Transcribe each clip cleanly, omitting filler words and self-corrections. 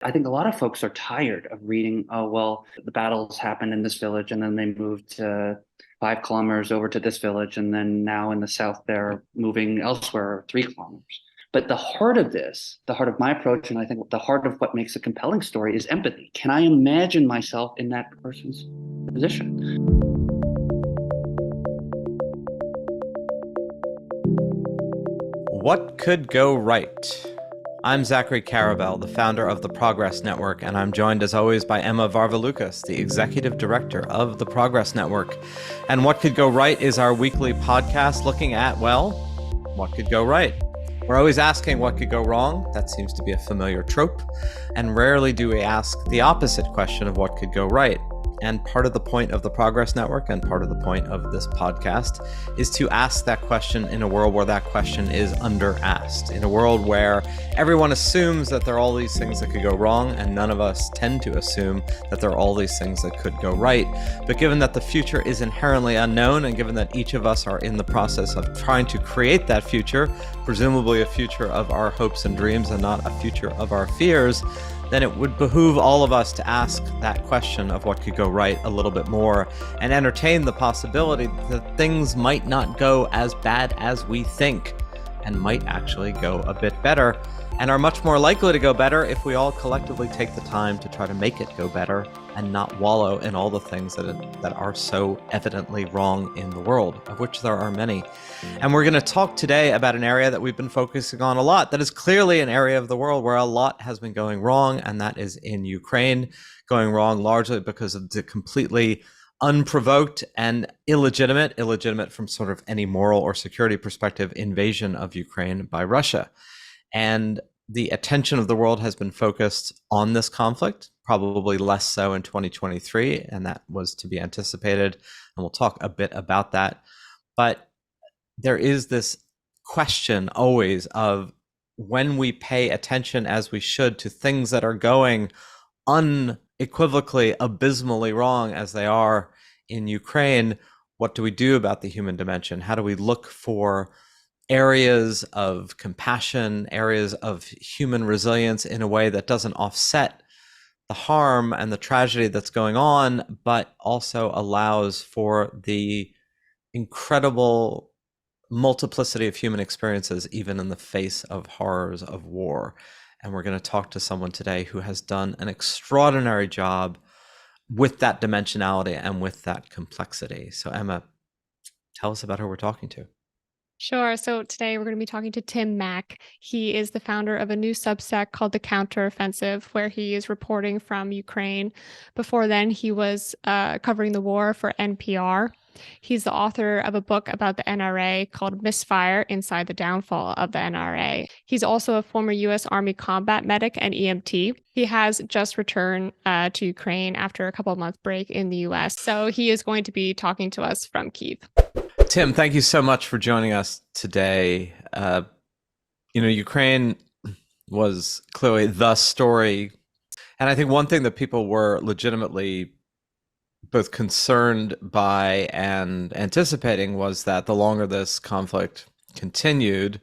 I think a lot of folks are tired of reading, oh, well, the battles happened in this village and then they moved 5 kilometers over to this village. And then now in the south, they're moving elsewhere 3 kilometers. But the heart of this, the heart of my approach, and I think the heart of what makes a compelling story is empathy. Can I imagine myself in that person's position? What could go right? I'm Zachary Karabell, the founder of the Progress Network, and I'm joined as always by Emma Varvaloucas, the executive director of the Progress Network. And What Could Go Right is our weekly podcast looking at, well, what could go right? We're always asking what could go wrong. That seems to be a familiar trope. And rarely do we ask the opposite question of what could go right. And part of the point of the Progress Network and part of the point of this podcast is to ask that question in a world where that question is under-asked, in a world where everyone assumes that there are all these things that could go wrong, and none of us tend to assume that there are all these things that could go right. But given that the future is inherently unknown, and given that each of us are in the process of trying to create that future, presumably a future of our hopes and dreams and not a future of our fears, then it would behoove all of us to ask that question of what could go right a little bit more and entertain the possibility that things might not go as bad as we think and might actually go a bit better and are much more likely to go better if we all collectively take the time to try to make it go better and not wallow in all the things that are so evidently wrong in the world, of which there are many. And we're going to talk today about an area that we've been focusing on a lot, that is clearly an area of the world where a lot has been going wrong, and that is in Ukraine, going wrong largely because of the completely unprovoked and illegitimate from sort of any moral or security perspective, invasion of Ukraine by Russia. And the attention of the world has been focused on this conflict, probably less so in 2023, and that was to be anticipated. And we'll talk a bit about that. But there is this question always of when we pay attention as we should to things that are going unequivocally, abysmally wrong as they are in Ukraine, what do we do about the human dimension? How do we look for areas of compassion, areas of human resilience in a way that doesn't offset the harm and the tragedy that's going on, but also allows for the incredible multiplicity of human experiences, even in the face of horrors of war. And we're going to talk to someone today who has done an extraordinary job with that dimensionality and with that complexity. So Emma, tell us about who we're talking to. Sure. So today we're going to be talking to Tim Mak. He is the founder of a new Substack called the Counteroffensive, where he is reporting from Ukraine. Before then, he was covering the war for NPR. He's the author of a book about the NRA called Misfire: Inside the Downfall of the NRA. He's also a former U.S. Army combat medic and EMT. He has just returned to Ukraine after a couple of months break in the U.S. So he is going to be talking to us from Kyiv. Tim, thank you so much for joining us today. Ukraine was clearly the story. And I think one thing that people were legitimately both concerned by and anticipating was that the longer this conflict continued,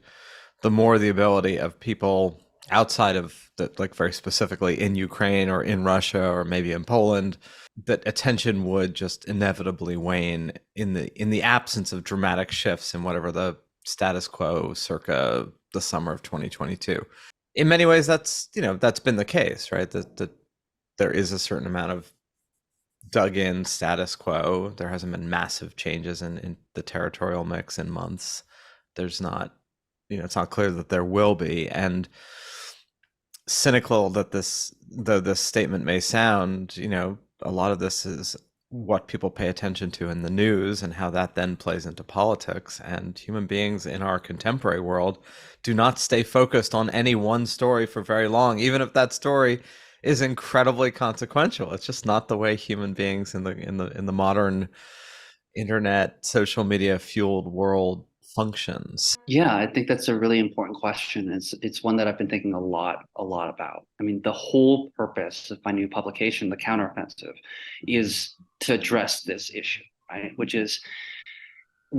the more the ability of people outside of the, like very specifically in Ukraine or in Russia or maybe in Poland, that attention would just inevitably wane in the absence of dramatic shifts in whatever the status quo circa the summer of 2022. In many ways, that's been the case, right? That there is a certain amount of dug in status quo. There hasn't been massive changes in the territorial mix in months. There's not, it's not clear that there will be. And cynical that though this statement may sound, a lot of this is what people pay attention to in the news and how that then plays into politics. And human beings in our contemporary world do not stay focused on any one story for very long, even if that story is incredibly consequential. It's just not the way human beings in the modern internet, social media fueled world functions. Yeah, I think that's a really important question. It's one that I've been thinking a lot about. I mean, the whole purpose of my new publication, The Counteroffensive, is to address this issue, right? Which is,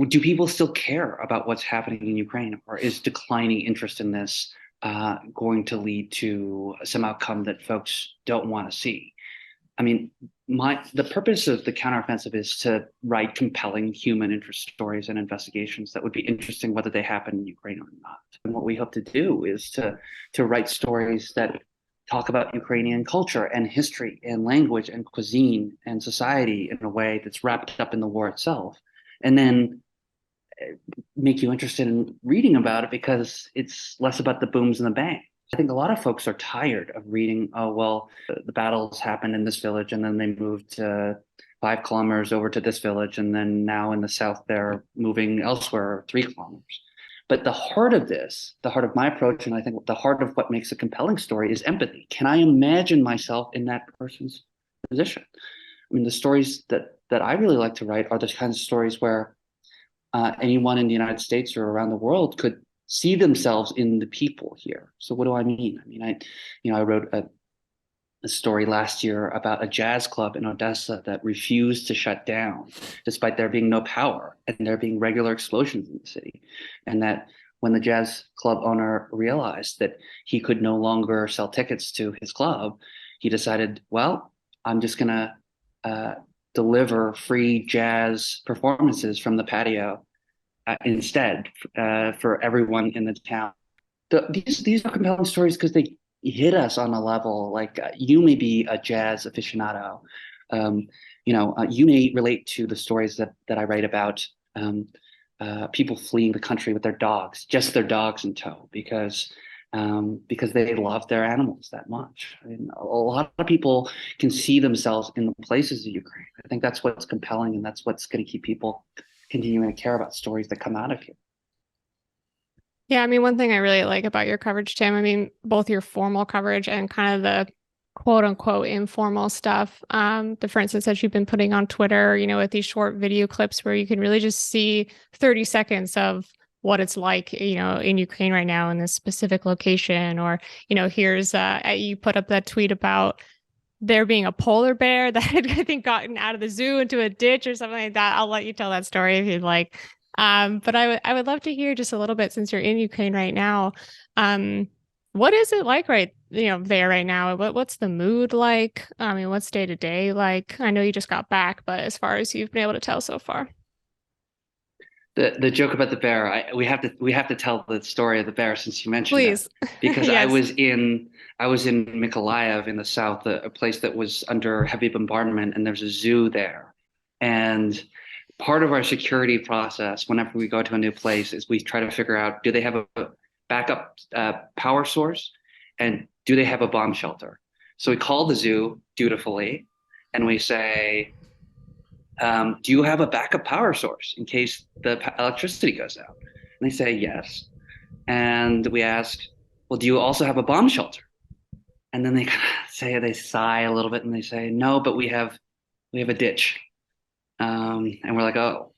do people still care about what's happening in Ukraine, or is declining interest in this going to lead to some outcome that folks don't want to see. I mean, the purpose of the counteroffensive is to write compelling human interest stories and investigations that would be interesting whether they happen in Ukraine or not. And what we hope to do is to write stories that talk about Ukrainian culture and history and language and cuisine and society in a way that's wrapped up in the war itself, and then make you interested in reading about it because it's less about the booms and the bangs. I think a lot of folks are tired of reading, oh, well, the battles happened in this village and then they moved 5 kilometers over to this village. And then now in the south, they're moving elsewhere 3 kilometers. But the heart of this, the heart of my approach, and I think the heart of what makes a compelling story is empathy. Can I imagine myself in that person's position? I mean, the stories that I really like to write are the kinds of stories where anyone in the United States or around the world could see themselves in the people here. So what do I mean? I mean, I wrote a story last year about a jazz club in Odessa that refused to shut down despite there being no power and there being regular explosions in the city. And that when the jazz club owner realized that he could no longer sell tickets to his club, he decided, well, I'm just going to deliver free jazz performances from the patio instead for everyone in the town. These are compelling stories because they hit us on a level like you may be a jazz aficionado. You may relate to the stories that I write about people fleeing the country with their dogs, just their dogs in tow, because they love their animals that much. I mean, a lot of people can see themselves in the places of Ukraine. I think that's what's compelling, and that's what's going to keep people continuing to care about stories that come out of here. Yeah, I mean, one thing I really like about your coverage, Tim, I mean, both your formal coverage and kind of the quote unquote informal stuff, for instance, that you've been putting on Twitter, with these short video clips where you can really just see 30 seconds of what it's like, in Ukraine right now in this specific location, or, here's, you put up that tweet about there being a polar bear that had, I think, gotten out of the zoo into a ditch or something like that. I'll let you tell that story if you'd like. But I would love to hear just a little bit, since you're in Ukraine right now. What is it like there right now? What's the mood like? I mean, what's day to day like? I know you just got back, but as far as you've been able to tell so far. The joke about the bear, we have to tell the story of the bear since you mentioned Please. it, because Yes. I was in Mykolaiv in the south, a place that was under heavy bombardment, and there's a zoo there. And part of our security process, whenever we go to a new place, is we try to figure out, do they have a backup power source, and do they have a bomb shelter? So we call the zoo dutifully, and we say, do you have a backup power source in case the electricity goes out? And they say yes. And we ask, well, do you also have a bomb shelter? And then they kind of they sigh a little bit and they say, no, but we have a ditch. And we're like, oh.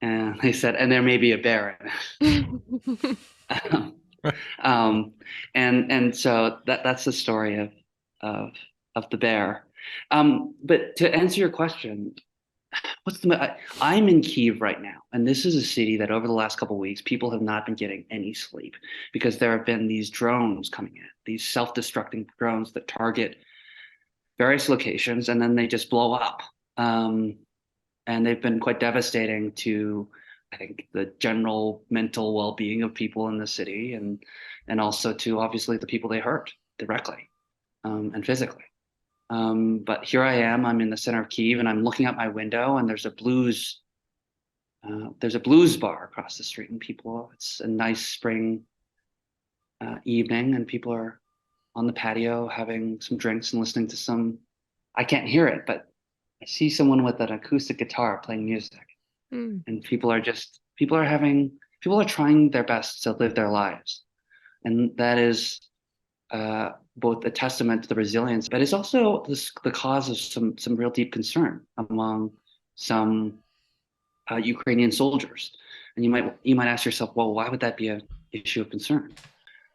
And they said, and there may be a bear in it. And so that's the story of the bear. But to answer your question, I'm in Kyiv right now, and this is a city that over the last couple of weeks, people have not been getting any sleep because there have been these drones coming in, these self-destructing drones that target various locations and then they just blow up. And they've been quite devastating to, I think, the general mental well-being of people in the city, and also to obviously the people they hurt directly and physically. But here I am, I'm in the center of Kyiv, and I'm looking out my window, and there's a blues bar across the street, and it's a nice spring evening, and people are on the patio having some drinks and listening to I can't hear it, but I see someone with an acoustic guitar playing music. And people are trying their best to live their lives. And that is both a testament to the resilience, but it's also the cause of some real deep concern among some Ukrainian soldiers. And you might ask yourself, well, why would that be an issue of concern?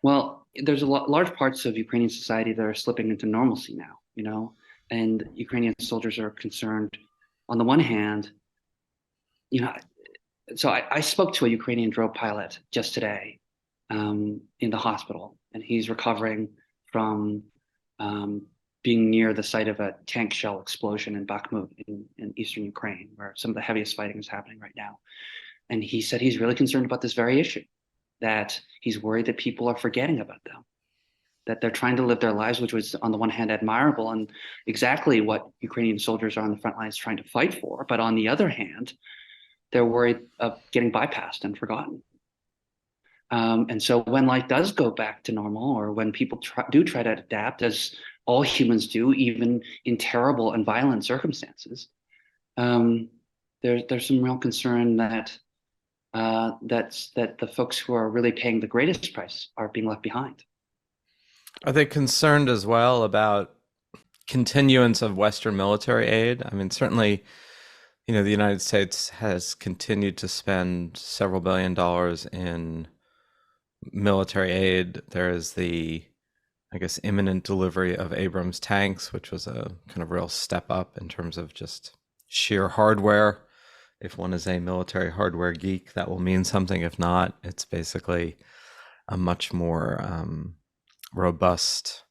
Well, there's large parts of Ukrainian society that are slipping into normalcy now, and Ukrainian soldiers are concerned. On the one hand, so I spoke to a Ukrainian drone pilot just today, in the hospital, and he's recovering from being near the site of a tank shell explosion in Bakhmut in eastern Ukraine, where some of the heaviest fighting is happening right now. And he said he's really concerned about this very issue, that he's worried that people are forgetting about them, that they're trying to live their lives, which was on the one hand admirable and exactly what Ukrainian soldiers are on the front lines trying to fight for. But on the other hand, they're worried of getting bypassed and forgotten. And so when life does go back to normal, or when people do try to adapt, as all humans do, even in terrible and violent circumstances, there's some real concern that that the folks who are really paying the greatest price are being left behind. Are they concerned as well about continuance of Western military aid? I mean, certainly, the United States has continued to spend several $billion in military aid. There is the, I guess, imminent delivery of Abrams tanks, which was a kind of real step up in terms of just sheer hardware. If one is a military hardware geek, that will mean something. If not, it's basically a much more robust,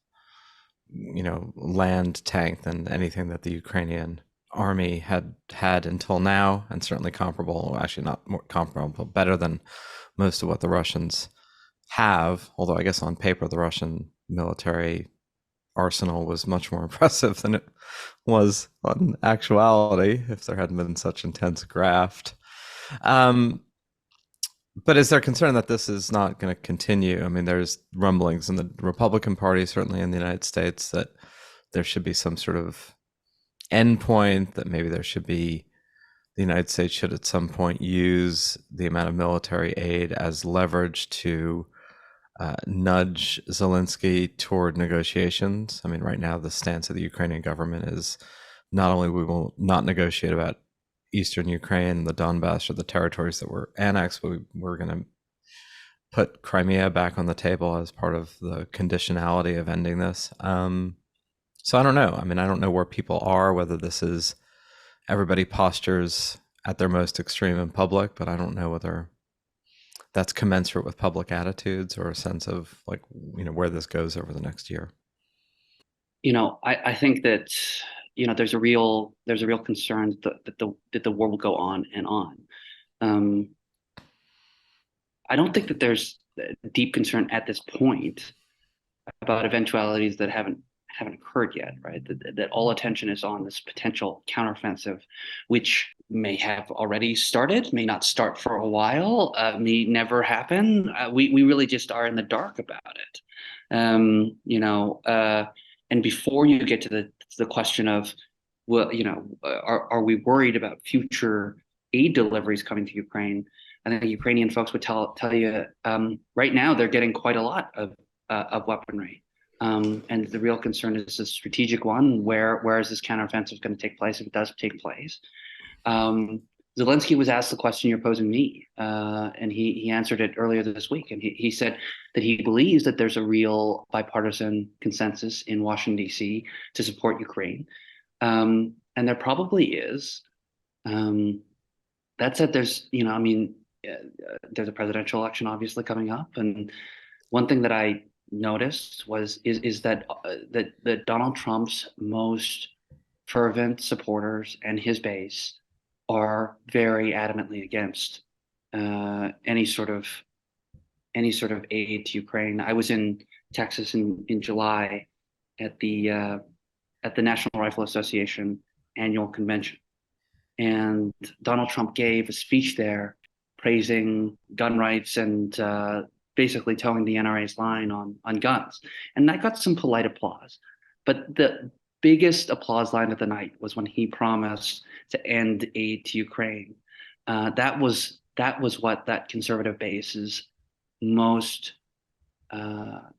land tank than anything that the Ukrainian army had until now, and certainly comparable, actually not more comparable, better than most of what the Russians have. Although I guess on paper, the Russian military arsenal was much more impressive than it was on actuality, if there hadn't been such intense graft. But is there concern that this is not going to continue? I mean, there's rumblings in the Republican Party, certainly in the United States, that there should be some sort of endpoint, that maybe there should be, the United States should at some point use the amount of military aid as leverage to nudge Zelensky toward negotiations. I mean, right now, the stance of the Ukrainian government is not only we will not negotiate about Eastern Ukraine, the Donbass, or the territories that were annexed, but we're going to put Crimea back on the table as part of the conditionality of ending this. So I don't know. I mean, I don't know where people are, whether this is everybody postures at their most extreme in public, but I don't know whether that's commensurate with public attitudes or a sense of where this goes over the next year. I think that there's a real concern that the war will go on and on. I don't think that there's deep concern at this point about eventualities that haven't occurred yet, right? That all attention is on this potential counteroffensive, which may have already started, may not start for a while, may never happen. We really just are in the dark about it. And before you get to the question of, well, are we worried about future aid deliveries coming to Ukraine? I think Ukrainian folks would tell you right now they're getting quite a lot of weaponry. And the real concern is a strategic one. Where is this counteroffensive going to take place if it does take place? Zelensky was asked the question you're posing me, and he answered it earlier this week. And he said that he believes that there's a real bipartisan consensus in Washington, D.C. to support Ukraine. And there probably is. That said, there's a presidential election obviously coming up. And one thing that I noticed is that Donald Trump's most fervent supporters and his base are very adamantly against any sort of aid to Ukraine. I was in Texas in July at the National Rifle Association annual convention, and Donald Trump gave a speech there praising gun rights and basically towing the NRA's line on guns, and I got some polite applause. But the biggest applause line of the night was when he promised to end aid to Ukraine. That was what that conservative base's most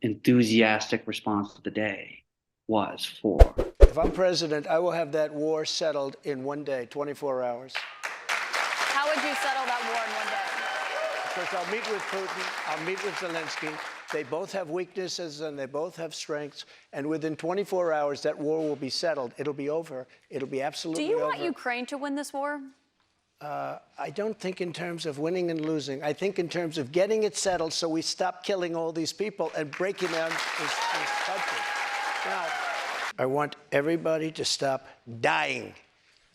enthusiastic response of the day was for. If I'm president, I will have that war settled in one day, 24 hours. How would you settle that war in one day? First, I'll meet with Putin. I'll meet with Zelensky. They both have weaknesses and they both have strengths. And within 24 hours, that war will be settled. It'll be over. It'll be absolutely over. Do you want Ukraine to win this war? I don't think in terms of winning and losing. I think in terms of getting it settled so we stop killing all these people and breaking down this country. Now, I want everybody to stop dying.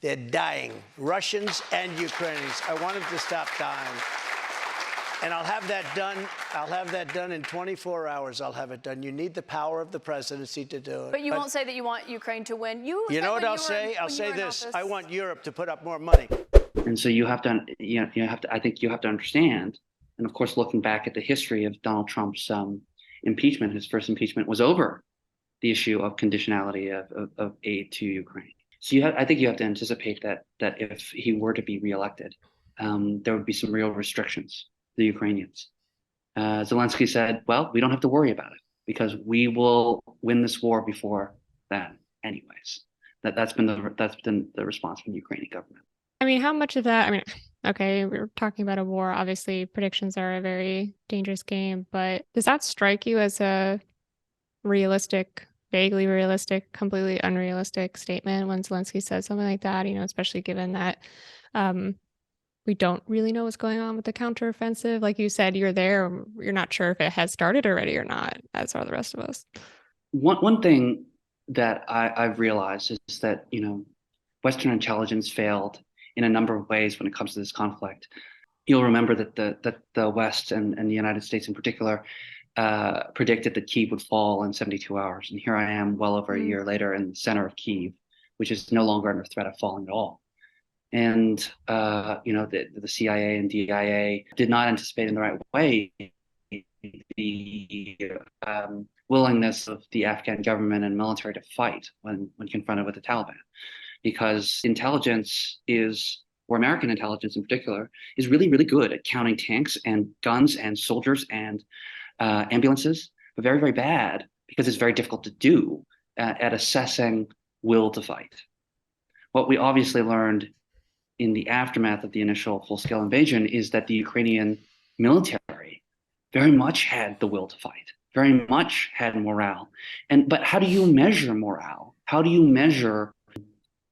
They're dying, Russians and Ukrainians. I want them to stop dying. And I'll have that done. I'll have that done in 24 hours. I'll have it done. You need the power of the presidency to do it. But you won't say that you want Ukraine to win. You know what I'll say? I'll say this. I want Europe to put up more money. And so you have to, I think you have to understand, and of course, looking back at the history of Donald Trump's impeachment, his first impeachment was over the issue of conditionality of aid to Ukraine. So I think you have to anticipate that if he were to be reelected, there would be some real restrictions for the Ukrainians. Zelensky said, well, we don't have to worry about it because we will win this war before then anyways. That's been the response from the Ukrainian government. I mean, how much of that, I mean, okay, we're talking about a war. Obviously, predictions are a very dangerous game, but does that strike you as a realistic, vaguely realistic, completely unrealistic statement when Zelensky says something like that, especially given that we don't really know what's going on with the counteroffensive? Like you said, you're there, you're not sure if it has started already or not, as are the rest of us. One thing that I've realized is that, Western intelligence failed in a number of ways when it comes to this conflict. You'll remember that the West and the United States in particular predicted that Kyiv would fall in 72 hours. And here I am well over a year later in the center of Kyiv, which is no longer under threat of falling at all. And, the CIA and DIA did not anticipate in the right way the willingness of the Afghan government and military to fight when confronted with the Taliban. Because intelligence or American intelligence in particular, is really, really good at counting tanks and guns and soldiers and ambulances, but very, very bad because it's very difficult to do at assessing will to fight. What we obviously learned in the aftermath of the initial full-scale invasion is that the Ukrainian military very much had the will to fight, very much had morale. But how do you measure morale? How do you measure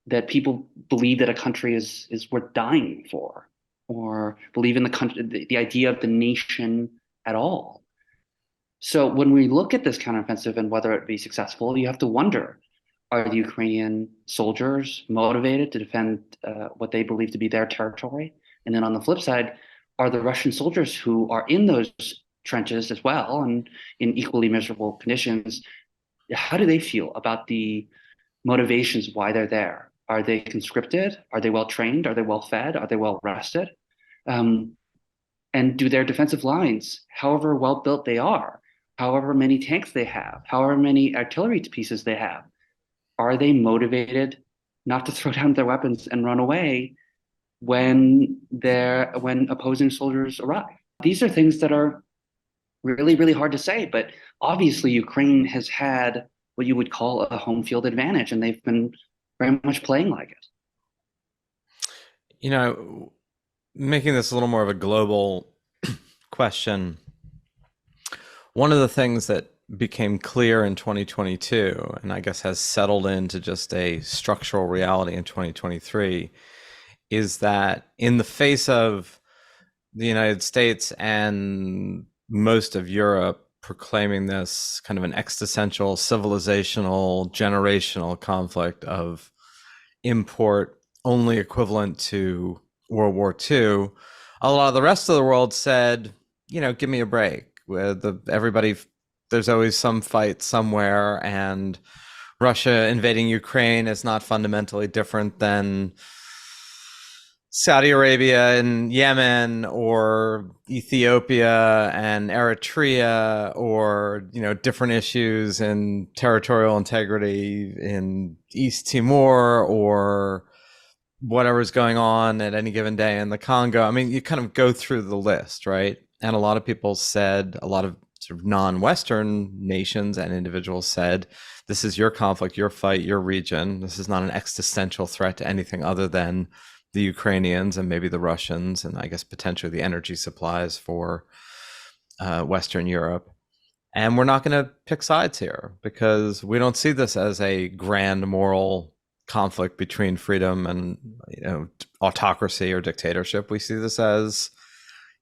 that people believe that a country is worth dying for, or believe in the country, the idea of the nation at all? So when we look at this counteroffensive and whether it be successful, you have to wonder, are the Ukrainian soldiers motivated to defend what they believe to be their territory? And then on the flip side, are the Russian soldiers who are in those trenches as well and in equally miserable conditions, how do they feel about the motivations why they're there? Are they conscripted? Are they well trained? Are they well fed? Are they well rested? And do their defensive lines, however well built they are, however many tanks they have, however many artillery pieces they have, are they motivated not to throw down their weapons and run away when opposing soldiers arrive? These are things that are really, really hard to say, but obviously Ukraine has had what you would call a home field advantage, and they've been very much playing like it. Making this a little more of a global question, one of the things that became clear in 2022, and I guess has settled into just a structural reality in 2023, is that in the face of the United States and most of Europe proclaiming this kind of an existential, civilizational, generational conflict of import only equivalent to World War II, a lot of the rest of the world said, give me a break. There's always some fight somewhere, and Russia invading Ukraine is not fundamentally different than Saudi Arabia and Yemen, or Ethiopia and Eritrea, or different issues in territorial integrity in East Timor, or whatever's going on at any given day in the Congo. I mean, you kind of go through the list, right? And a lot of people said, a lot of sort of non-Western nations and individuals said, this is your conflict, your fight, your region. This is not an existential threat to anything other than the Ukrainians and maybe the Russians, and I guess potentially the energy supplies for Western Europe. And we're not going to pick sides here because we don't see this as a grand moral conflict between freedom and autocracy or dictatorship. We see this as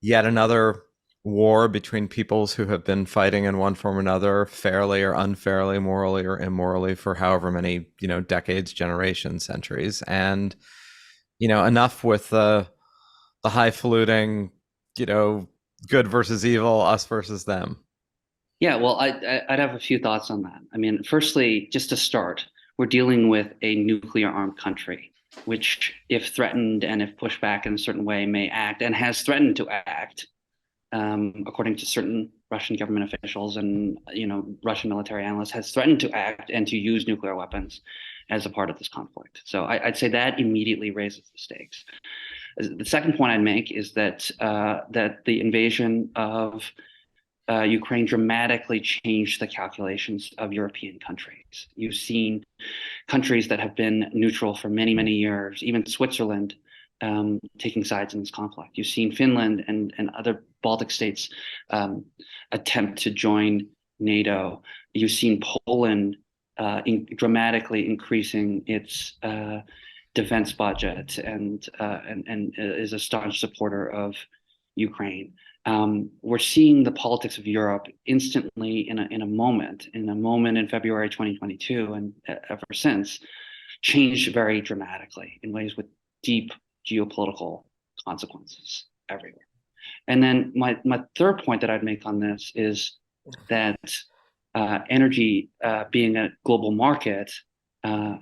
yet another war between peoples who have been fighting in one form or another, fairly or unfairly, morally or immorally, for however many decades, generations, centuries. And enough with the highfalutin, good versus evil, us versus them. Yeah, well, I'd have a few thoughts on that. I mean, firstly, just to start, we're dealing with a nuclear armed country, which, if threatened and if pushed back in a certain way, may act and has threatened to act, according to certain Russian government officials and Russian military analysts, has threatened to act and to use nuclear weapons as a part of this conflict. So I'd say that immediately raises the stakes. The second point I'd make is that that the invasion of Ukraine dramatically changed the calculations of European countries. You've seen countries that have been neutral for many, many years, even Switzerland, taking sides in this conflict. You've seen Finland and other Baltic states attempt to join NATO. You've seen Poland dramatically increasing its defense budget and is a staunch supporter of Ukraine. We're seeing the politics of Europe instantly in a moment in February 2022 and ever since change very dramatically in ways with deep geopolitical consequences everywhere. And then my third point that I'd make on this is that energy being a global market, the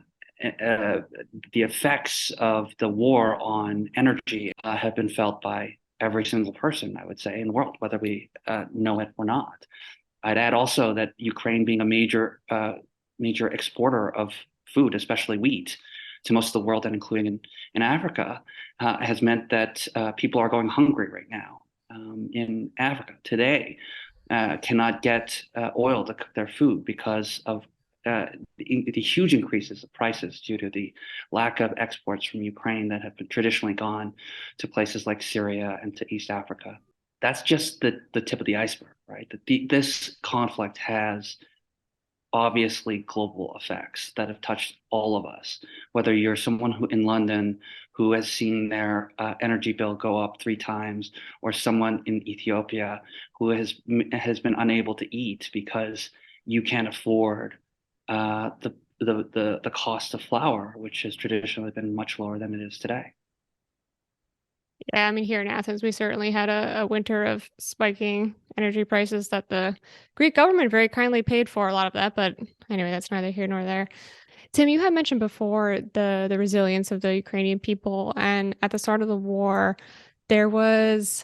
effects of the war on energy have been felt by every single person, I would say, in the world, whether we know it or not. I'd add also that Ukraine, being a major exporter of food, especially wheat, to most of the world, and including in Africa, has meant that people are going hungry right now in Africa today, cannot get oil to cook their food because of the huge increases of prices due to the lack of exports from Ukraine that have been traditionally gone to places like Syria and to East Africa. That's just the tip of the iceberg, right? This conflict has obviously global effects that have touched all of us, whether you're someone who in London who has seen their energy bill go up 3 times, or someone in Ethiopia who has been unable to eat because you can't afford the cost of flour, which has traditionally been much lower than it is today. Yeah, I mean, here in Athens, we certainly had a winter of spiking energy prices that the Greek government very kindly paid for a lot of that. But anyway, that's neither here nor there. Tim, you had mentioned before the resilience of the Ukrainian people, and at the start of the war, there was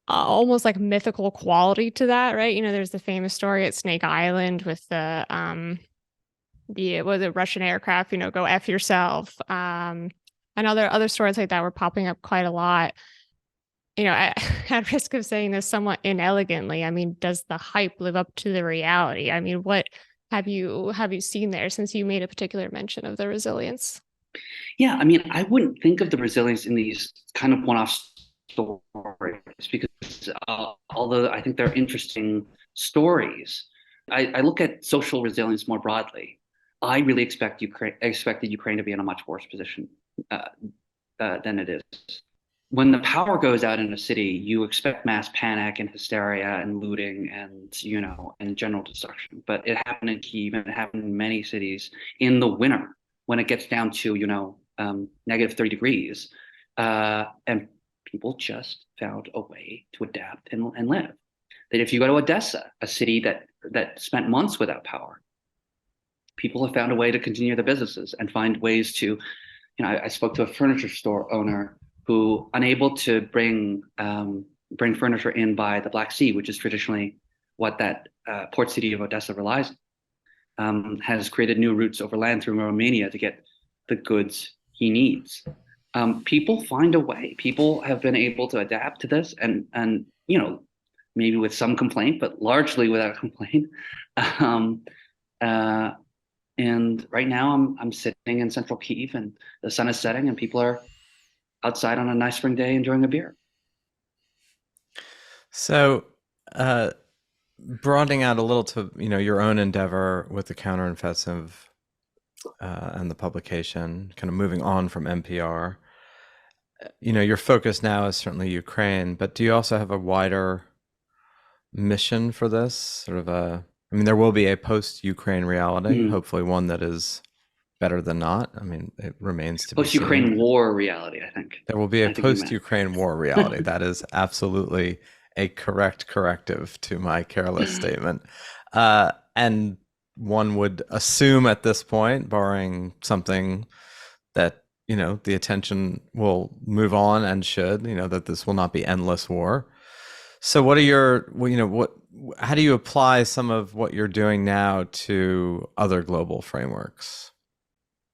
almost like mythical quality to that, right? There's the famous story at Snake Island with the was it Russian aircraft, go F yourself. And other stories like that were popping up quite a lot. At risk of saying this somewhat inelegantly, I mean, does the hype live up to the reality? I mean, what have you seen there, since you made a particular mention of the resilience? Yeah, I mean, I wouldn't think of the resilience in these kind of one-off stories because although I think they're interesting stories, I look at social resilience more broadly. I really expected Ukraine to be in a much worse position than it is. When the power goes out in a city, you expect mass panic and hysteria and looting and general destruction. But it happened in Kyiv, and it happened in many cities in the winter when it gets down to negative 30 degrees, and people just found a way to adapt and live. That if you go to Odessa, a city that spent months without power, people have found a way to continue their businesses and find ways to. I spoke to a furniture store owner who, unable to bring furniture in by the Black Sea, which is traditionally what that port city of Odessa relies on, has created new routes over land through Romania to get the goods he needs. People find a way. People have been able to adapt to this, and maybe with some complaint, but largely without complaint. And right now, I'm sitting in central Kyiv, and the sun is setting, and people are outside on a nice spring day enjoying a beer. So, broadening out a little to your own endeavor with the counteroffensive, and the publication, kind of moving on from NPR. Your focus now is certainly Ukraine, but do you also have a wider mission for this? There will be a post-Ukraine reality, hopefully one that is better than not. It remains to be seen. Post-Ukraine war reality, I think. There will be a post-Ukraine war reality. That is absolutely a correct corrective to my careless statement. And one would assume at this point, barring something that, the attention will move on and should, that this will not be endless war. So what are how do you apply some of what you're doing now to other global frameworks?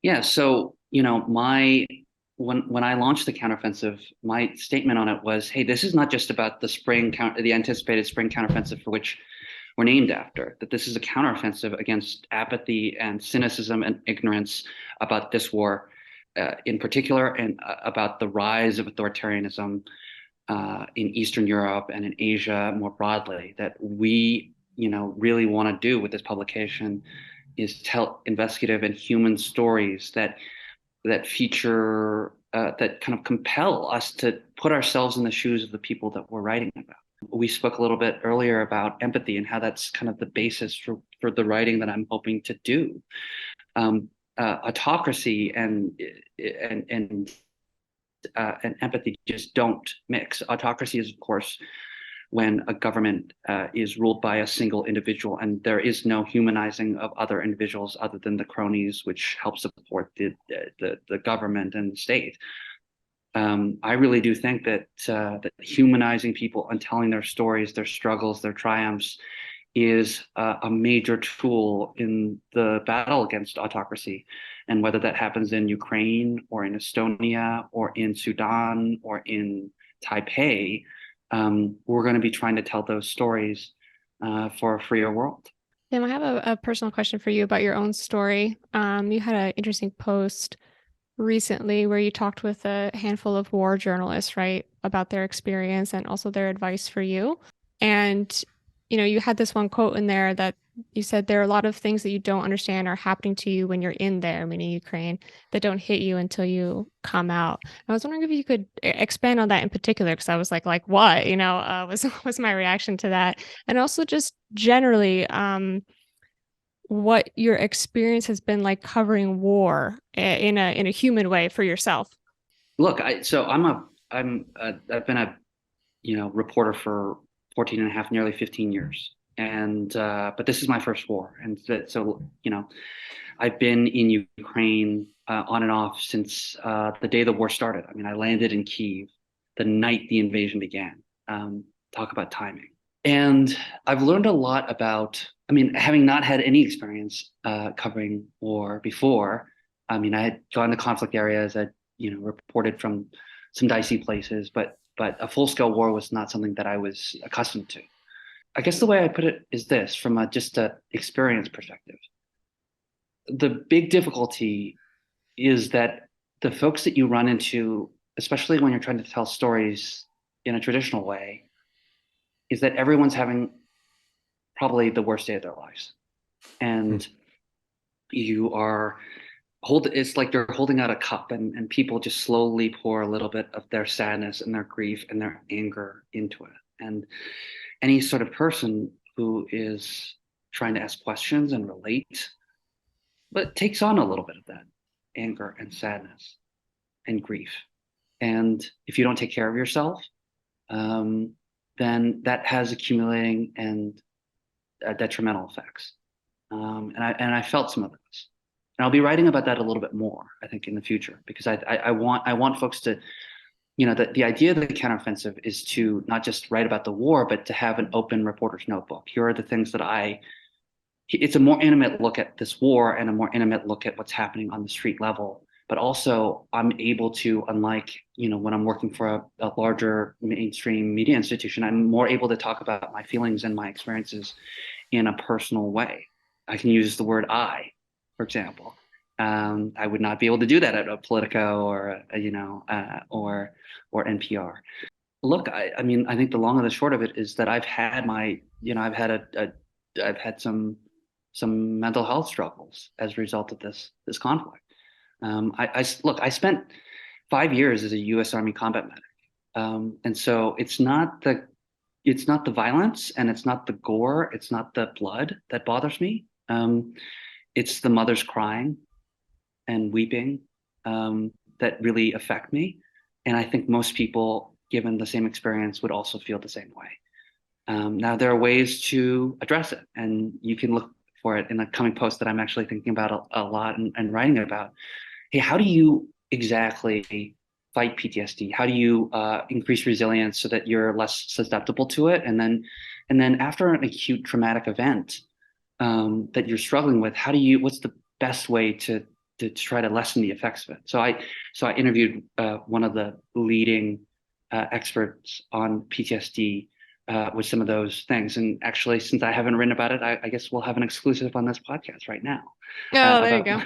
Yeah. So, when I launched the counteroffensive, my statement on it was, hey, this is not just about the anticipated spring counteroffensive for which we're named after, that this is a counteroffensive against apathy and cynicism and ignorance about this war in particular, and about the rise of authoritarianism in Eastern Europe and in Asia more broadly. That we, really want to do with this publication is tell investigative and human stories that feature, that kind of compel us to put ourselves in the shoes of the people that we're writing about. We spoke a little bit earlier about empathy and how that's kind of the basis for the writing that I'm hoping to do. Autocracy and empathy just don't mix. Autocracy is, of course, when a government is ruled by a single individual and there is no humanizing of other individuals other than the cronies which help support the government and the state. I really do think that humanizing people and telling their stories, their struggles, their triumphs is a major tool in the battle against autocracy. And whether that happens in Ukraine or in Estonia or in Sudan or in Taipei, we're going to be trying to tell those stories for a freer world. Tim, I have a personal question for you about your own story. You had an interesting post recently where you talked with a handful of war journalists, right, about their experience and also their advice for you. And, you had this one quote in there that you said there are a lot of things that you don't understand are happening to you when you're in there, meaning Ukraine, that don't hit you until you come out. I was wondering if you could expand on that in particular, because I was like what, was my reaction to that. And also just generally, what your experience has been like covering war in a human way for yourself. Look, I've been a reporter for 14 and a half, nearly 15 years. And but this is my first war. And so, I've been in Ukraine on and off since the day the war started. I landed in Kyiv the night the invasion began. Talk about timing. And I've learned a lot about, having not had any experience covering war before. I had gone to conflict areas, I'd, reported from some dicey places, but a full-scale war was not something that I was accustomed to. I guess the way I put it is this, from just an experience perspective. The big difficulty is that the folks that you run into, especially when you're trying to tell stories in a traditional way, is that everyone's having probably the worst day of their lives. And you are it's like you're holding out a cup and people just slowly pour a little bit of their sadness and their grief and their anger into it. And any sort of person who is trying to ask questions and relate, but takes on a little bit of that anger and sadness and grief. And if you don't take care of yourself, then that has accumulating and detrimental effects. And I felt some of those. And I'll be writing about that a little bit more, I think, in the future, because I want folks to, the idea of the counteroffensive is to not just write about the war, but to have an open reporter's notebook. Here are the things that it's a more intimate look at this war and a more intimate look at what's happening on the street level. But also I'm able to, unlike, when I'm working for a larger mainstream media institution, I'm more able to talk about my feelings and my experiences in a personal way. I can use the word I, for example. I would not be able to do that at a Politico or or NPR. Look, I think the long and the short of it is that I've had my, I've had some some mental health struggles as a result of this conflict. Look, I spent 5 years as a U.S. Army combat medic, and so it's not the violence and it's not the gore, it's not the blood that bothers me. It's the mothers crying and weeping that really affect me. And I think most people, given the same experience, would also feel the same way. Now, there are ways to address it, and you can look for it in a coming post that I'm actually thinking about a lot and writing about. Hey, how do you exactly fight PTSD? How do you increase resilience so that you're less susceptible to it? And then after an acute traumatic event that you're struggling with, what's the best way to try to lessen the effects of it? So I interviewed one of the leading experts on PTSD with some of those things. And actually, since I haven't written about it, I guess we'll have an exclusive on this podcast right now. Oh, there you go.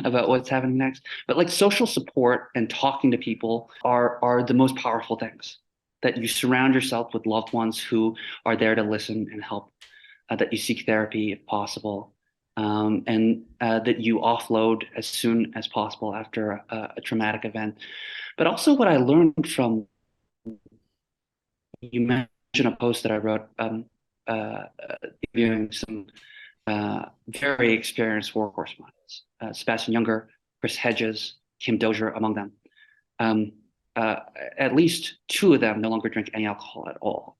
About what's happening next. But like social support and talking to people are the most powerful things. That you surround yourself with loved ones who are there to listen and help. That you seek therapy if possible, and that you offload as soon as possible after a traumatic event. But also, what I learned from, you mentioned a post that I wrote interviewing some very experienced war correspondents, Sebastian Junger, Chris Hedges, Kim Dozier, among them. At least two of them no longer drink any alcohol at all,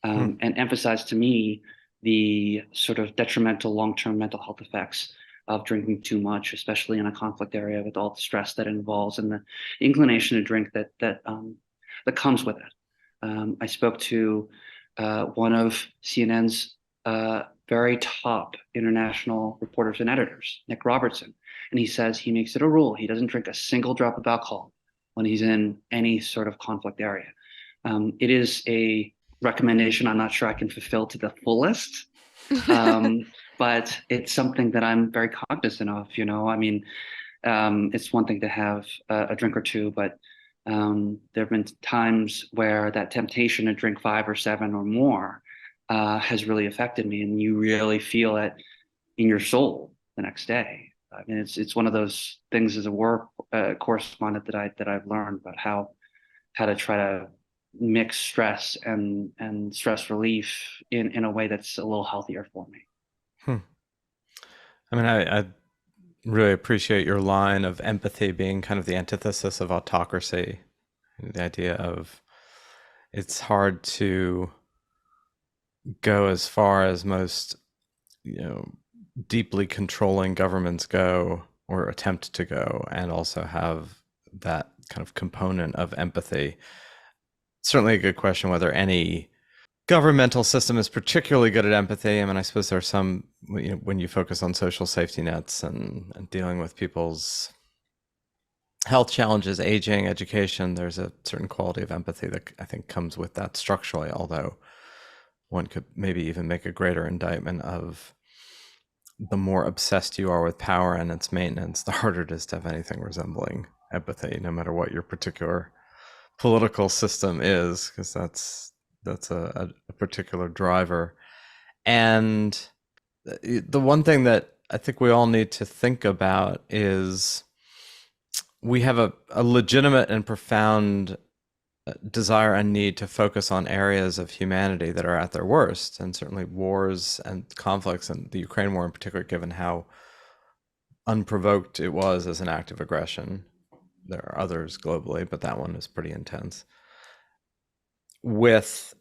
and emphasized to me the sort of detrimental long-term mental health effects of drinking too much, especially in a conflict area with all the stress that it involves and the inclination to drink that comes with it. I spoke to one of CNN's very top international reporters and editors, Nick Robertson, and he says he makes it a rule. He doesn't drink a single drop of alcohol when he's in any sort of conflict area. It is a recommendation I'm not sure I can fulfill to the fullest, but it's something that I'm very cognizant of. I mean, it's one thing to have a drink or two, but there have been times where that temptation to drink 5 or 7 or more has really affected me, and you really feel it in your soul the next day. I mean, it's one of those things as a war correspondent that I've learned about how to try to mix stress and stress relief in a way that's a little healthier for me. I mean, I really appreciate your line of empathy being kind of the antithesis of autocracy. The idea of it's hard to go as far as most, deeply controlling governments go or attempt to go, and also have that kind of component of empathy. Certainly a good question whether any governmental system is particularly good at empathy. I mean, I suppose there are some, when you focus on social safety nets and dealing with people's health challenges, aging, education, there's a certain quality of empathy that I think comes with that structurally, although one could maybe even make a greater indictment of the more obsessed you are with power and its maintenance, the harder it is to have anything resembling empathy, no matter what your particular political system is, because that's a particular driver. And the one thing that I think we all need to think about is we have a legitimate and profound desire and need to focus on areas of humanity that are at their worst, and certainly wars and conflicts, and the Ukraine war in particular, given how unprovoked it was as an act of aggression. There are others globally, but that one is pretty intense. With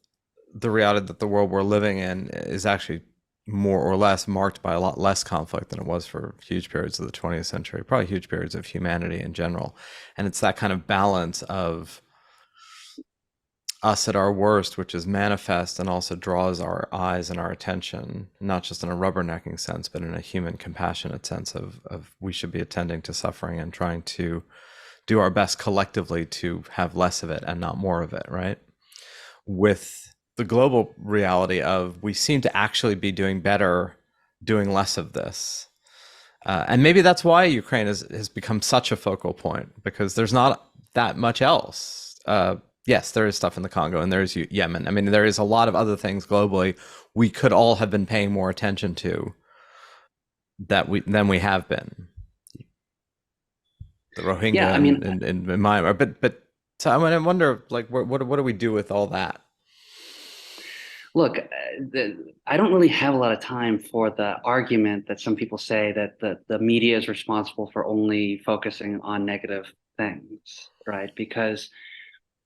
the reality that the world we're living in is actually more or less marked by a lot less conflict than it was for huge periods of the 20th century, probably huge periods of humanity in general. And it's that kind of balance of us at our worst, which is manifest and also draws our eyes and our attention, not just in a rubbernecking sense, but in a human compassionate sense of we should be attending to suffering and trying to do our best collectively to have less of it and not more of it, right? With the global reality of we seem to actually be doing better doing less of this. And maybe that's why Ukraine has become such a focal point, because there's not that much else. Yes, there is stuff in the Congo and there's Yemen. I mean, there is a lot of other things globally we could all have been paying more attention to than we have been. The Rohingya Yeah, I mean, in Myanmar, but so I wonder, like, what do we do with all that? look, I don't really have a lot of time for the argument that some people say that the media is responsible for only focusing on negative things, right? Because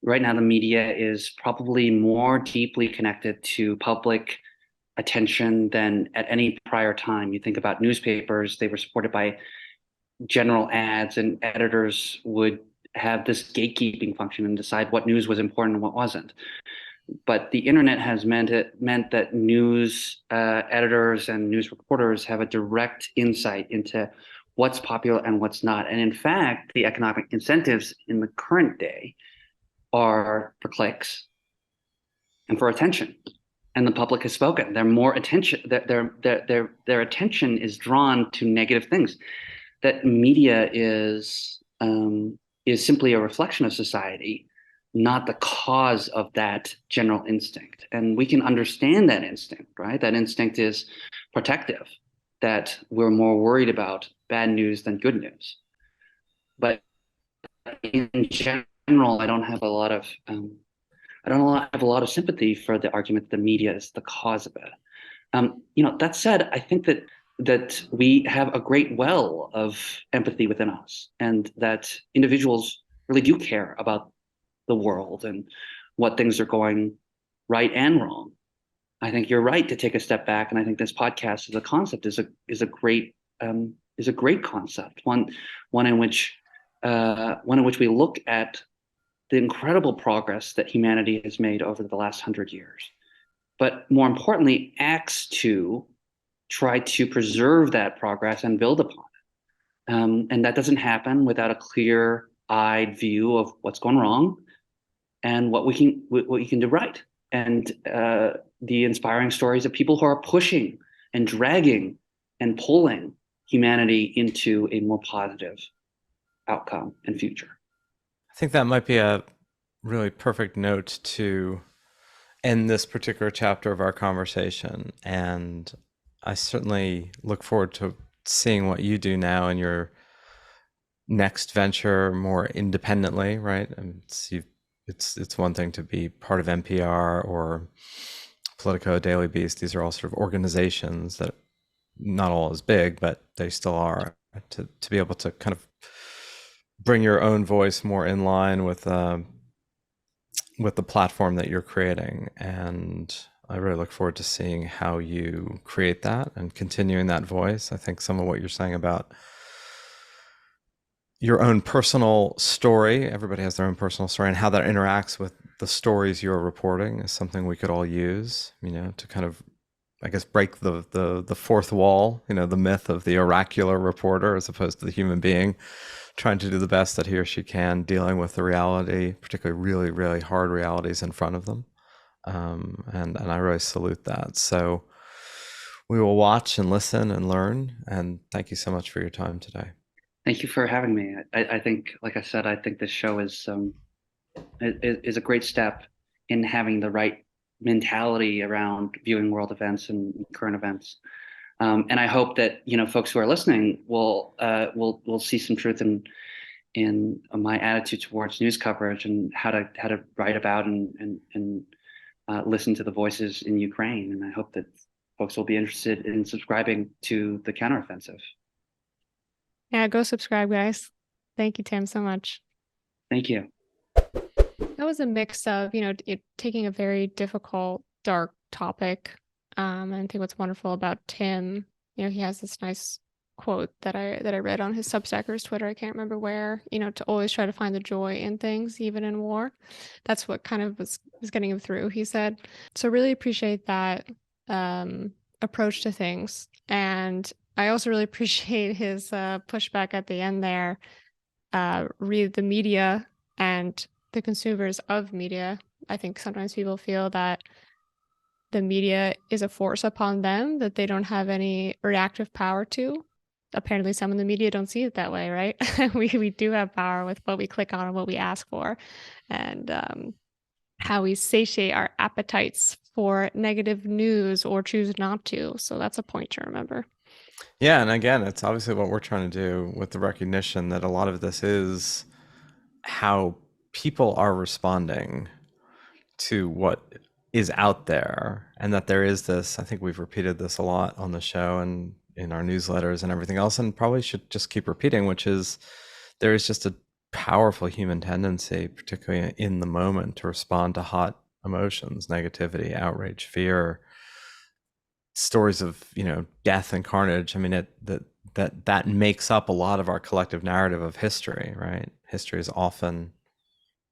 right now the media is probably more deeply connected to public attention than at any prior time. You think about newspapers, they were supported by general ads, and editors would have this gatekeeping function and decide what news was important and what wasn't. But the internet has meant that news editors and news reporters have a direct insight into what's popular and what's not. And in fact, the economic incentives in the current day are for clicks and for attention. And the public has spoken. They're more attention. Their attention is drawn to negative things. That media is simply a reflection of society, not the cause of that general instinct. And we can understand that instinct, right? That instinct is protective, that we're more worried about bad news than good news. But in general, I don't have a lot of sympathy for the argument that the media is the cause of it. That said, I think that we have a great well of empathy within us, and that individuals really do care about the world and what things are going right and wrong. I think you're right to take a step back, and I think this podcast as a concept is a great concept, one in which we look at the incredible progress that humanity has made over the last 100 years, but more importantly, acts to try to preserve that progress and build upon it. And that doesn't happen without a clear-eyed view of what's going wrong and what you can do right. And the inspiring stories of people who are pushing and dragging and pulling humanity into a more positive outcome and future. I think that might be a really perfect note to end this particular chapter of our conversation. And I certainly look forward to seeing what you do now in your next venture more independently, right? And it's one thing to be part of NPR or Politico, Daily Beast. These are all sort of organizations that not all as big, but they still are. To be able to kind of bring your own voice more in line with the platform that you're creating. And I really look forward to seeing how you create that and continuing that voice. I think some of what you're saying about your own personal story, everybody has their own personal story, and how that interacts with the stories you're reporting is something we could all use, to kind of, I guess, break the fourth wall, the myth of the oracular reporter as opposed to the human being trying to do the best that he or she can, dealing with the reality, particularly really, really hard realities in front of them. And I really salute that. So we will watch and listen and learn. And thank you so much for your time today. Thank you for having me. I think, like I said, I think this show is a great step in having the right mentality around viewing world events and current events. And I hope that folks who are listening will see some truth in my attitude towards news coverage and how to write about and listen to the voices in Ukraine. And I hope that folks will be interested in subscribing to the Counteroffensive. Yeah, go subscribe, guys. Thank you, Tim, so much. Thank you. That was a mix of, taking a very difficult, dark topic. And I think what's wonderful about Tim, he has this nice quote that I read on his Substacker's Twitter. I can't remember where, to always try to find the joy in things, even in war. That's what kind of was getting him through, he said. So really appreciate that approach to things. And I also really appreciate his pushback at the end there. Read the media and the consumers of media. I think sometimes people feel that the media is a force upon them that they don't have any reactive power to. Apparently some in the media don't see it that way, right? we do have power with what we click on and what we ask for, and how we satiate our appetites for negative news or choose not to. So that's a point to remember. Yeah, and again, it's obviously what we're trying to do with the recognition that a lot of this is how people are responding to what is out there, and that there is this, I think we've repeated this a lot on the show and in our newsletters and everything else, and probably should just keep repeating, which is there is just a powerful human tendency, particularly in the moment, to respond to hot emotions, negativity, outrage, fear, stories of, death and carnage. I mean, that makes up a lot of our collective narrative of history, right? History is often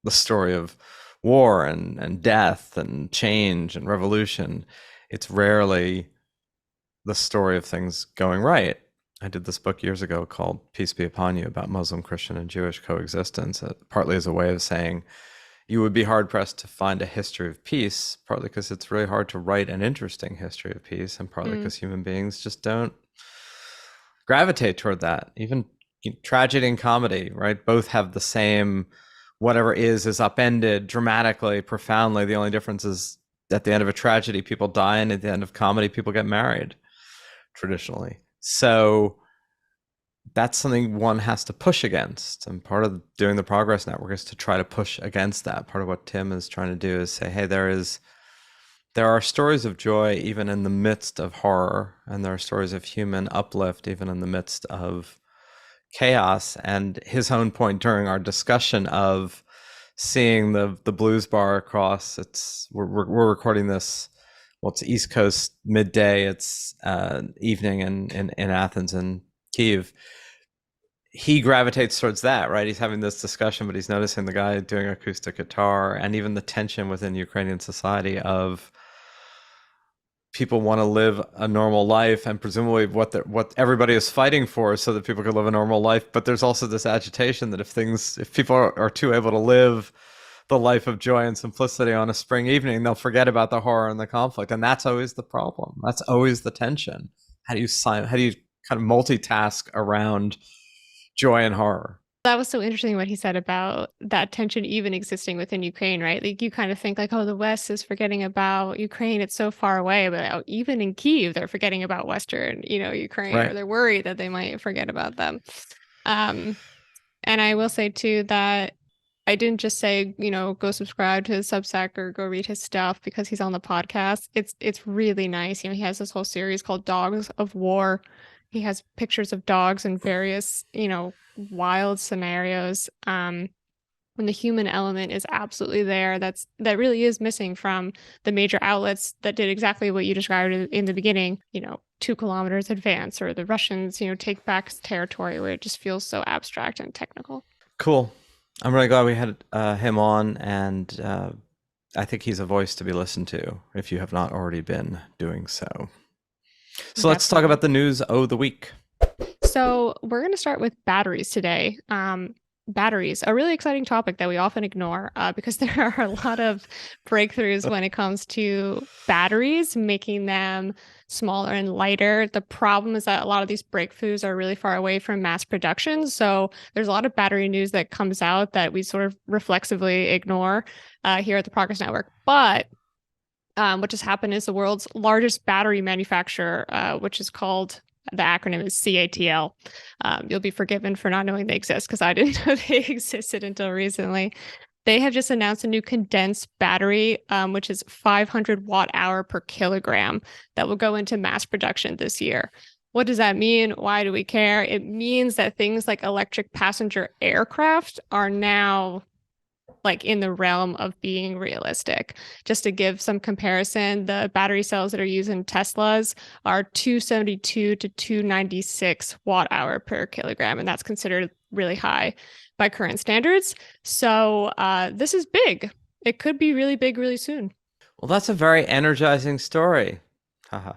the story of war and death and change and revolution. It's rarely the story of things going right. I did this book years ago called Peace Be Upon You, about Muslim, Christian, and Jewish coexistence, partly as a way of saying you would be hard pressed to find a history of peace, partly because it's really hard to write an interesting history of peace, and partly because human beings just don't gravitate toward that. Even tragedy and comedy, right? Both have the same, whatever is upended dramatically, profoundly. The only difference is at the end of a tragedy, people die, and at the end of comedy, people get married, traditionally. So that's something one has to push against. And part of doing the Progress Network is to try to push against that. Part of what Tim is trying to do is say, hey, there are stories of joy even in the midst of horror, and there are stories of human uplift even in the midst of chaos. And his own point during our discussion of seeing the blues bar across, we're recording this, well, it's East Coast midday, it's evening in Athens and Kyiv. He gravitates towards that, right? He's having this discussion, but he's noticing the guy doing acoustic guitar, and even the tension within Ukrainian society of people want to live a normal life, and presumably what everybody is fighting for is so that people can live a normal life. But there's also this agitation that if people are too able to live the life of joy and simplicity on a spring evening, they'll forget about the horror and the conflict, and that's always the problem. That's always the tension. How do you kind of multitask around joy and horror? That was so interesting what he said about that tension even existing within Ukraine, right? Like you kind of think like, oh, the West is forgetting about Ukraine. It's so far away, but even in Kyiv, they're forgetting about Western, Ukraine, Right. or they're worried that they might forget about them. And I will say too that I didn't just say, go subscribe to his Substack or go read his stuff because he's on the podcast. It's really nice. He has this whole series called Dogs of War. He has pictures of dogs in various, wild scenarios. When the human element is absolutely there, that really is missing from the major outlets that did exactly what you described in the beginning. 2 kilometers advance, or the Russians, take back territory, where it just feels so abstract and technical. Cool. I'm really glad we had him on, and I think he's a voice to be listened to if you have not already been doing so. So let's talk about the news of the week. So we're going to start with batteries today. Batteries, a really exciting topic that we often ignore because there are a lot of breakthroughs when it comes to batteries, making them smaller and lighter. The problem is that a lot of these breakthroughs are really far away from mass production. So there's a lot of battery news that comes out that we sort of reflexively ignore here at the Progress Network. But what just happened is the world's largest battery manufacturer, which is called, the acronym is CATL. You'll be forgiven for not knowing they exist because I didn't know they existed until recently. They have just announced a new condensed battery, which is 500 watt hour per kilogram, that will go into mass production this year. What does that mean? Why do we care? It means that things like electric passenger aircraft are now like in the realm of being realistic. Just to give some comparison, the battery cells that are used in Teslas are 272 to 296 watt hour per kilogram, and that's considered really high by current standards. So this is big. It could be really big really soon. Well, that's a very energizing story. Haha.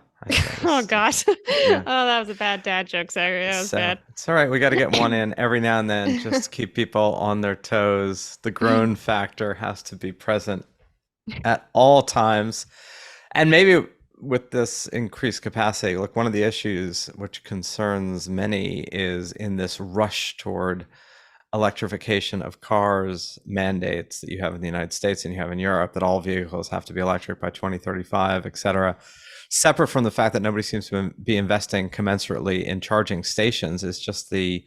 Oh gosh. Yeah. Oh, that was a bad dad joke. Sorry, that was bad. It's all right. We got to get one in every now and then just to keep people on their toes. The groan factor has to be present at all times. And maybe with this increased capacity, look, one of the issues which concerns many is in this rush toward electrification of cars mandates that you have in the United States and you have in Europe, that all vehicles have to be electric by 2035, et cetera. separate from the fact that nobody seems to be investing commensurately in charging stations, is just the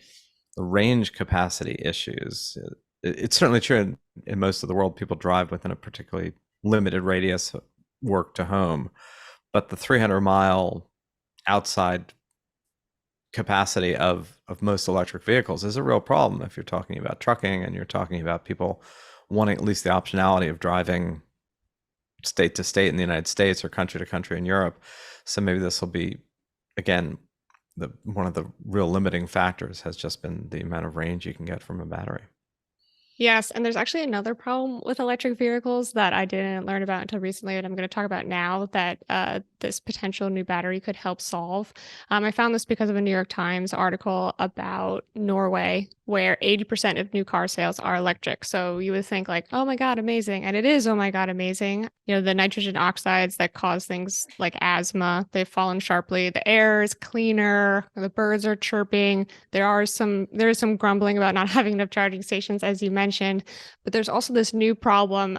range capacity issues. It's certainly true in most of the world. People drive within a particularly limited radius, work to home, but the 300-mile outside capacity of most electric vehicles is a real problem if you're talking about trucking and you're talking about people wanting at least the optionality of driving state to state in the United States or country to country in Europe. So maybe this will be, again, one of the real limiting factors has just been the amount of range you can get from a battery. Yes, and there's actually another problem with electric vehicles that I didn't learn about until recently, and I'm going to talk about now that this potential new battery could help solve. I found this because of a New York Times article about Norway, where 80% of new car sales are electric. So you would think like, oh my God, amazing. And it is, oh my God, amazing. You know, the nitrogen oxides that cause things like asthma, they've fallen sharply. The air is cleaner. The birds are chirping. There is some grumbling about not having enough charging stations, as you mentioned, but there's also this new problem,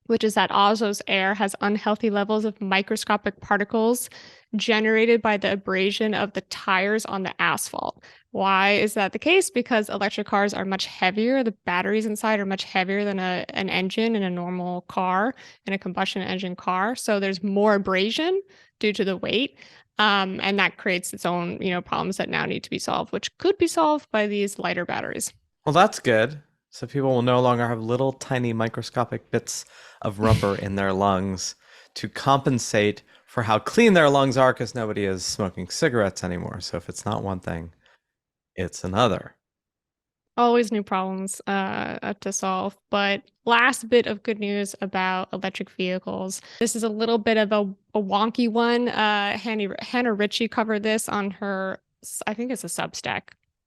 which is that Oslo's air has unhealthy levels of microscopic particles generated by the abrasion of the tires on the asphalt. Why is that the case? Because electric cars are much heavier. The batteries inside are much heavier than an engine in a normal car, in a combustion engine car. So there's more abrasion due to the weight. And that creates its own, problems that now need to be solved, which could be solved by these lighter batteries. Well, that's good. So people will no longer have little tiny microscopic bits of rubber in their lungs to compensate for how clean their lungs are, because nobody is smoking cigarettes anymore. So if it's not one thing, it's another. Always new problems to solve. But last bit of good news about electric vehicles. This is a little bit of a wonky one. Hannah Ritchie covered this on her, I think it's a Substack.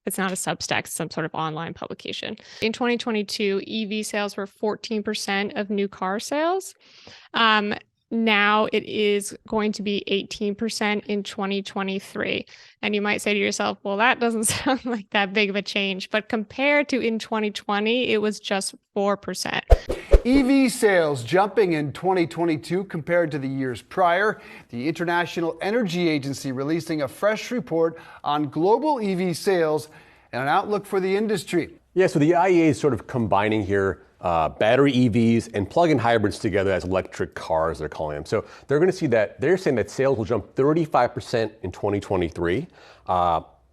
It's not a Substack, it's some sort of online publication. In 2022, EV sales were 14% of new car sales. Now it is going to be 18% in 2023. And you might say to yourself, well, that doesn't sound like that big of a change. But compared to in 2020, it was just 4%. EV sales jumping in 2022 compared to the years prior. The International Energy Agency releasing a fresh report on global EV sales and an outlook for the industry. Yeah, so the IEA is sort of combining here battery EVs and plug-in hybrids together as electric cars, they're calling them. So they're going to see that they're saying that sales will jump 35% in 2023.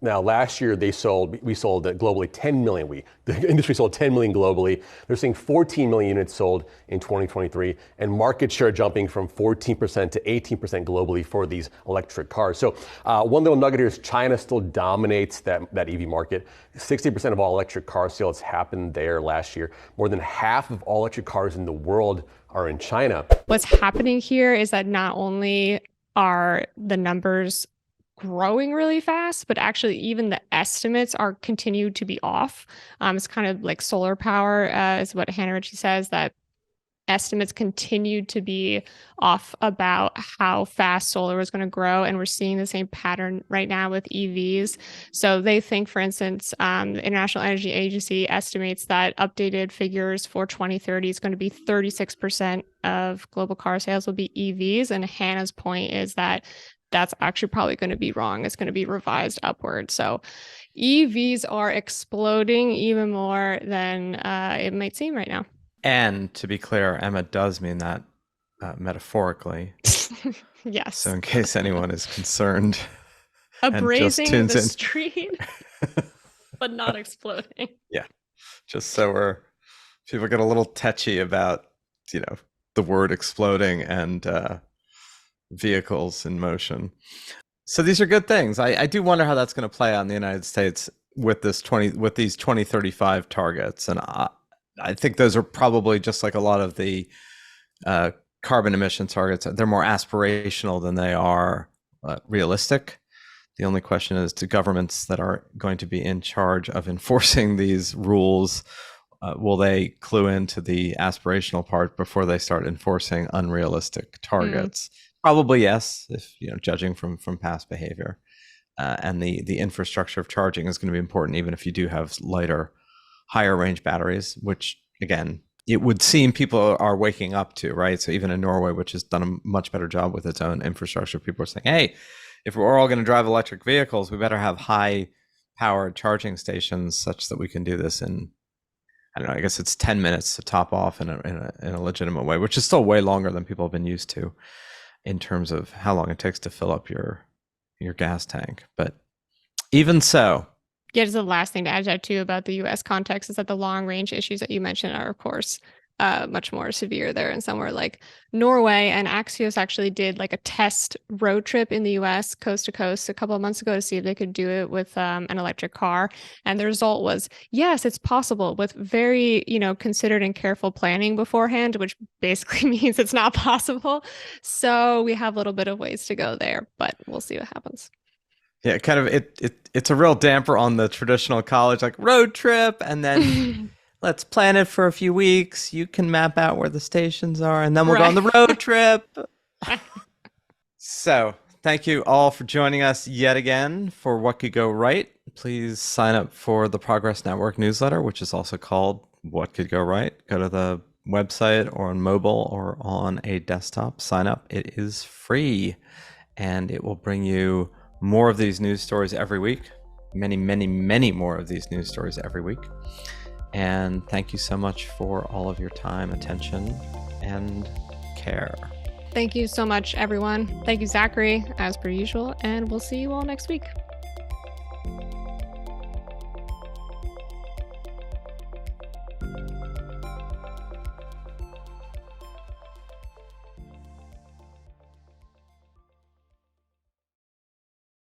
Now, last year we sold globally 10 million. The industry sold 10 million globally. They're seeing 14 million units sold in 2023, and market share jumping from 14% to 18% globally for these electric cars. So one little nugget here is China still dominates that EV market. 60% of all electric car sales happened there last year. More than half of all electric cars in the world are in China. What's happening here is that not only are the numbers growing really fast, but actually even the estimates are continued to be off. It's kind of like solar power, is what Hannah Ritchie says, that estimates continued to be off about how fast solar was going to grow. And we're seeing the same pattern right now with EVs. So they think, for instance, the International Energy Agency estimates that updated figures for 2030 is going to be 36% of global car sales will be EVs. And Hannah's point is that that's actually probably going to be wrong. It's going to be revised upward. So EVs are exploding even more than it might seem right now. And to be clear, Emma does mean that metaphorically. Yes. So in case anyone is concerned. Abrasing the street, but not exploding. Yeah. Just so people get a little tetchy about, the word exploding and vehicles in motion. So these are good things. I do wonder how that's going to play out in the United States with these 2035 targets. And I think those are probably just like a lot of the carbon emission targets. They're more aspirational than they are realistic. The only question is, to governments that are going to be in charge of enforcing these rules, will they clue into the aspirational part before they start enforcing unrealistic targets? Probably yes, if judging from past behavior. And the infrastructure of charging is going to be important, even if you do have lighter, higher range batteries, which again, it would seem people are waking up to, right? So even in Norway, which has done a much better job with its own infrastructure, people are saying, hey, if we're all going to drive electric vehicles, we better have high powered charging stations such that we can do this in, I don't know, I guess it's 10 minutes to top off in a legitimate way, which is still way longer than people have been used to in terms of how long it takes to fill up your gas tank. But even so. Yeah, just the last thing to add that too about the US context is that the long range issues that you mentioned are, of course, much more severe there. And somewhere like Norway, and Axios actually did like a test road trip in the US coast to coast a couple of months ago to see if they could do it with an electric car. And the result was, yes, it's possible with very, considered and careful planning beforehand, which basically means it's not possible. So we have a little bit of ways to go there, but we'll see what happens. Yeah, kind of it's a real damper on the traditional college like road trip, and then let's plan it for a few weeks. You can map out where the stations are, and then we'll go on the road trip. So thank you all for joining us yet again for What Could Go Right. Please sign up for the Progress Network newsletter, which is also called What Could Go Right. Go to the website or on mobile or on a desktop. Sign up. It is free, and it will bring you more of these news stories every week. Many, many, many more of these news stories every week. And thank you so much for all of your time, attention, and care. Thank you so much, everyone. Thank you, Zachary, as per usual, and we'll see you all next week.